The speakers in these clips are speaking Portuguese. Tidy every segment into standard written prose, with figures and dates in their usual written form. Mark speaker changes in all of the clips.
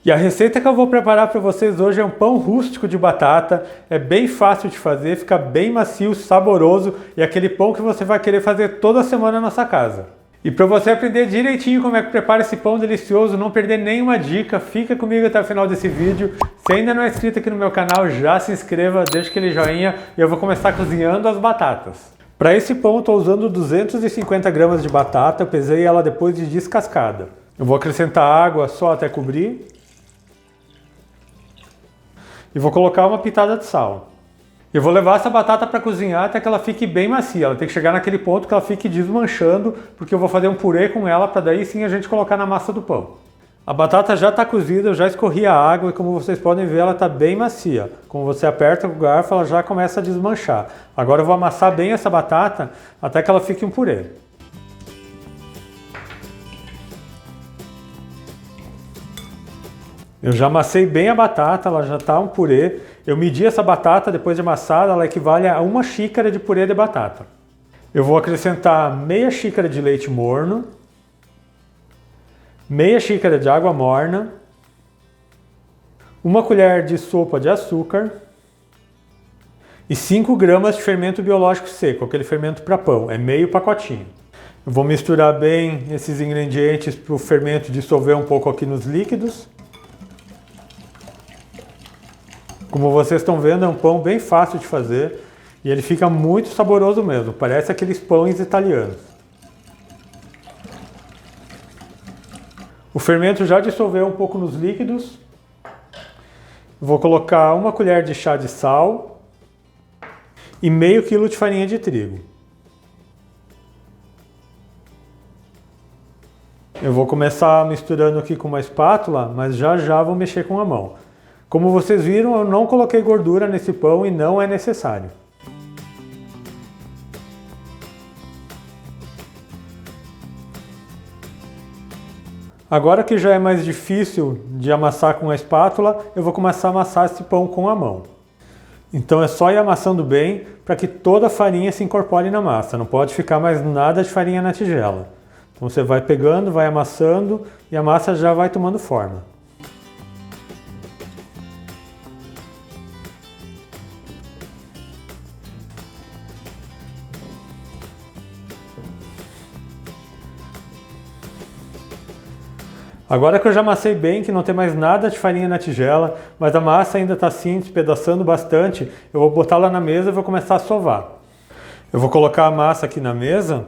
Speaker 1: E a receita que eu vou preparar para vocês hoje é um pão rústico de batata. É bem fácil de fazer, fica bem macio, saboroso e aquele pão que você vai querer fazer toda semana na sua casa. E para você aprender direitinho como é que prepara esse pão delicioso, não perder nenhuma dica, fica comigo até o final desse vídeo. Se ainda não é inscrito aqui no meu canal, já se inscreva, deixa aquele joinha e eu vou começar cozinhando as batatas. Para esse pão eu estou usando 250 gramas de batata, eu pesei ela depois de descascada. Eu vou acrescentar água só até cobrir. E vou colocar uma pitada de sal. Eu vou levar essa batata para cozinhar até que ela fique bem macia. Ela tem que chegar naquele ponto que ela fique desmanchando, porque eu vou fazer um purê com ela para daí sim a gente colocar na massa do pão. A batata já está cozida, eu já escorri a água e como vocês podem ver ela está bem macia. Como você aperta o garfo ela já começa a desmanchar. Agora eu vou amassar bem essa batata até que ela fique um purê. Eu já amassei bem a batata, ela já está um purê. Eu medi essa batata depois de amassada, ela equivale a 1 xícara de purê de batata. Eu vou acrescentar meia xícara de leite morno, meia xícara de água morna, 1 colher de sopa de açúcar e 5 gramas de fermento biológico seco, aquele fermento para pão, é meio pacotinho. Eu vou misturar bem esses ingredientes para o fermento dissolver um pouco aqui nos líquidos. Como vocês estão vendo, é um pão bem fácil de fazer e ele fica muito saboroso mesmo, parece aqueles pães italianos. O fermento já dissolveu um pouco nos líquidos. Vou colocar 1 colher de chá de sal e meio quilo de farinha de trigo. Eu vou começar misturando aqui com uma espátula, mas já vou mexer com a mão. Como vocês viram, eu não coloquei gordura nesse pão e não é necessário. Agora que já é mais difícil de amassar com a espátula, eu vou começar a amassar esse pão com a mão. Então é só ir amassando bem para que toda a farinha se incorpore na massa, não pode ficar mais nada de farinha na tigela. Então você vai pegando, vai amassando e a massa já vai tomando forma. Agora que eu já amassei bem, que não tem mais nada de farinha na tigela, mas a massa ainda está assim, despedaçando bastante, eu vou botar lá na mesa e vou começar a sovar. Eu vou colocar a massa aqui na mesa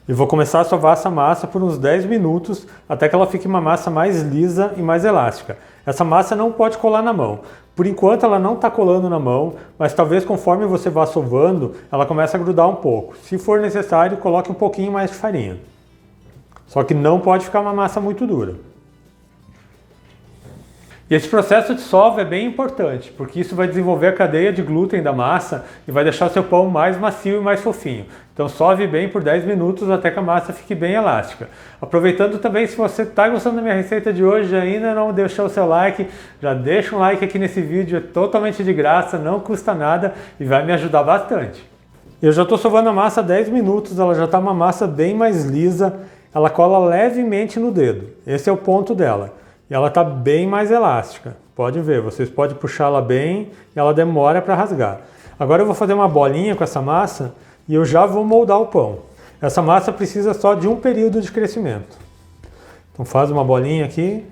Speaker 1: e vou começar a sovar essa massa por uns 10 minutos, até que ela fique uma massa mais lisa e mais elástica. Essa massa não pode colar na mão. Por enquanto ela não está colando na mão, mas talvez conforme você vá sovando, ela comece a grudar um pouco. Se for necessário, coloque um pouquinho mais de farinha. Só que não pode ficar uma massa muito dura. E esse processo de sova é bem importante, porque isso vai desenvolver a cadeia de glúten da massa e vai deixar o seu pão mais macio e mais fofinho. Então sove bem por 10 minutos até que a massa fique bem elástica. Aproveitando também, se você está gostando da minha receita de hoje e ainda não deixou o seu like, já deixa um like aqui nesse vídeo, é totalmente de graça, não custa nada e vai me ajudar bastante. Eu já estou sovando a massa há 10 minutos, ela já está uma massa bem mais lisa. Ela cola levemente no dedo, esse é o ponto dela. E ela está bem mais elástica, pode ver, vocês podem puxá-la bem e ela demora para rasgar. Agora eu vou fazer uma bolinha com essa massa e eu já vou moldar o pão. Essa massa precisa só de um período de crescimento. Então faz uma bolinha aqui,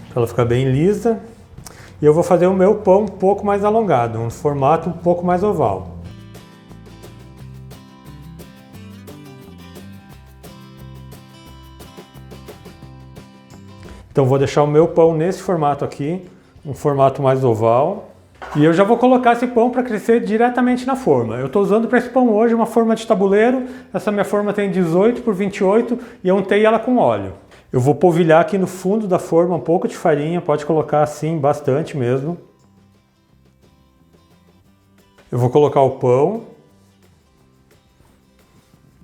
Speaker 1: para ela ficar bem lisa. E eu vou fazer o meu pão um pouco mais alongado, um formato um pouco mais oval. Então vou deixar o meu pão nesse formato aqui, um formato mais oval. E eu já vou colocar esse pão para crescer diretamente na forma. Eu estou usando para esse pão hoje uma forma de tabuleiro. Essa minha forma tem 18 por 28 e eu untei ela com óleo. Eu vou polvilhar aqui no fundo da forma um pouco de farinha, pode colocar assim, bastante mesmo. Eu vou colocar o pão.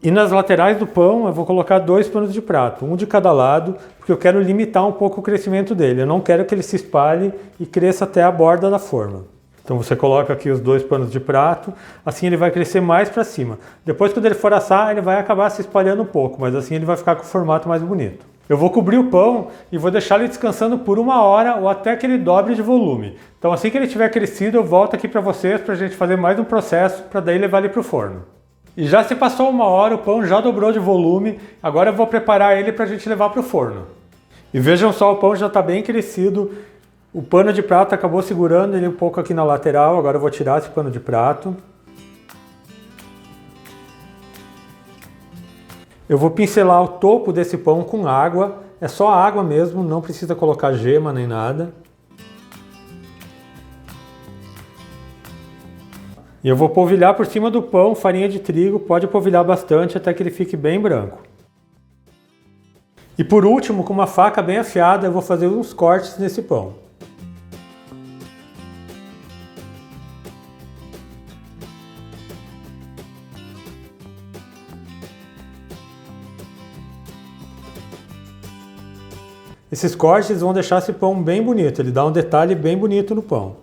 Speaker 1: E nas laterais do pão eu vou colocar 2 panos de prato, um de cada lado, porque eu quero limitar um pouco o crescimento dele. Eu não quero que ele se espalhe e cresça até a borda da forma. Então você coloca aqui os 2 panos de prato, assim ele vai crescer mais para cima. Depois quando ele for assar, ele vai acabar se espalhando um pouco, mas assim ele vai ficar com o formato mais bonito. Eu vou cobrir o pão e vou deixar ele descansando por 1 hora ou até que ele dobre de volume. Então assim que ele tiver crescido, eu volto aqui para vocês para a gente fazer mais um processo para daí levar ele para o forno. E já se passou 1 hora, o pão já dobrou de volume, agora eu vou preparar ele para a gente levar para o forno. E vejam só, o pão já está bem crescido, o pano de prato acabou segurando ele um pouco aqui na lateral, agora eu vou tirar esse pano de prato. Eu vou pincelar o topo desse pão com água, é só água mesmo, não precisa colocar gema nem nada. E eu vou polvilhar por cima do pão farinha de trigo, pode polvilhar bastante até que ele fique bem branco. E por último, com uma faca bem afiada, eu vou fazer uns cortes nesse pão. Esses cortes vão deixar esse pão bem bonito, ele dá um detalhe bem bonito no pão.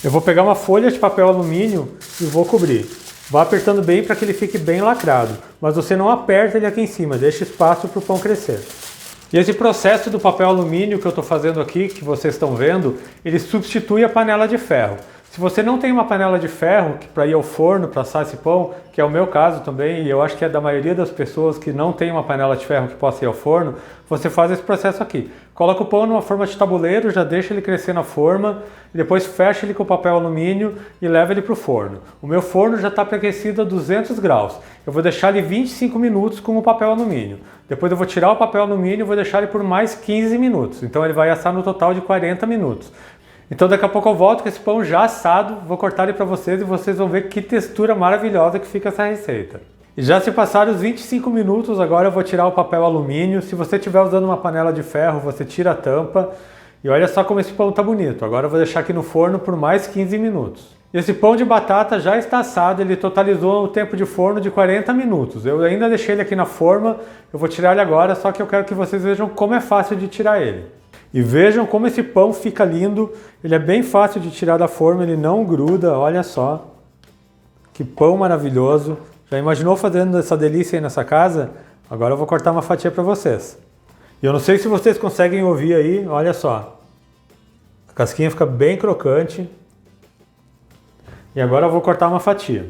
Speaker 1: Eu vou pegar uma folha de papel alumínio e vou cobrir. Vá apertando bem para que ele fique bem lacrado, mas você não aperta ele aqui em cima, deixa espaço para o pão crescer. E esse processo do papel alumínio que eu estou fazendo aqui, que vocês estão vendo, ele substitui a panela de ferro. Se você não tem uma panela de ferro para ir ao forno para assar esse pão, que é o meu caso também, e eu acho que é da maioria das pessoas que não tem uma panela de ferro que possa ir ao forno, você faz esse processo aqui. Coloca o pão numa forma de tabuleiro, já deixa ele crescer na forma, e depois fecha ele com papel alumínio e leva ele para o forno. O meu forno já está pré-aquecido a 200 graus. Eu vou deixar ele 25 minutos com o papel alumínio. Depois eu vou tirar o papel alumínio e vou deixar ele por mais 15 minutos. Então ele vai assar no total de 40 minutos. Então daqui a pouco eu volto com esse pão já assado, vou cortar ele para vocês e vocês vão ver que textura maravilhosa que fica essa receita. E já se passaram os 25 minutos, agora eu vou tirar o papel alumínio. Se você estiver usando uma panela de ferro, você tira a tampa. E olha só como esse pão tá bonito. Agora eu vou deixar aqui no forno por mais 15 minutos. E esse pão de batata já está assado, ele totalizou o tempo de forno de 40 minutos. Eu ainda deixei ele aqui na forma, eu vou tirar ele agora, só que eu quero que vocês vejam como é fácil de tirar ele. E vejam como esse pão fica lindo, ele é bem fácil de tirar da forma, ele não gruda, olha só. Que pão maravilhoso. Já imaginou fazendo essa delícia aí nessa casa? Agora eu vou cortar uma fatia para vocês. E eu não sei se vocês conseguem ouvir aí, olha só. A casquinha fica bem crocante. E agora eu vou cortar uma fatia.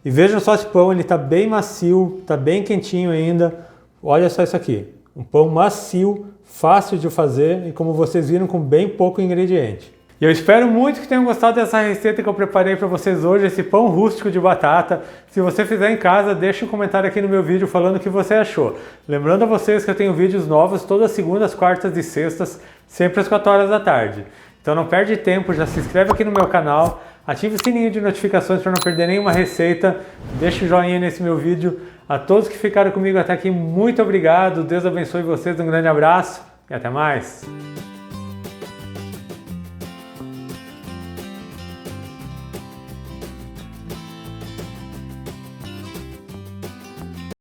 Speaker 1: E vejam só esse pão, ele está bem macio, está bem quentinho ainda. Olha só isso aqui, um pão macio, fácil de fazer e como vocês viram com bem pouco ingrediente. E eu espero muito que tenham gostado dessa receita que eu preparei para vocês hoje, esse pão rústico de batata. Se você fizer em casa, deixe um comentário aqui no meu vídeo falando o que você achou. Lembrando a vocês que eu tenho vídeos novos todas as segundas, quartas e sextas, sempre às 4 horas da tarde. Então não perde tempo, já se inscreve aqui no meu canal, ative o sininho de notificações para não perder nenhuma receita, deixe o joinha nesse meu vídeo. A todos que ficaram comigo até aqui, muito obrigado, Deus abençoe vocês, um grande abraço e até mais!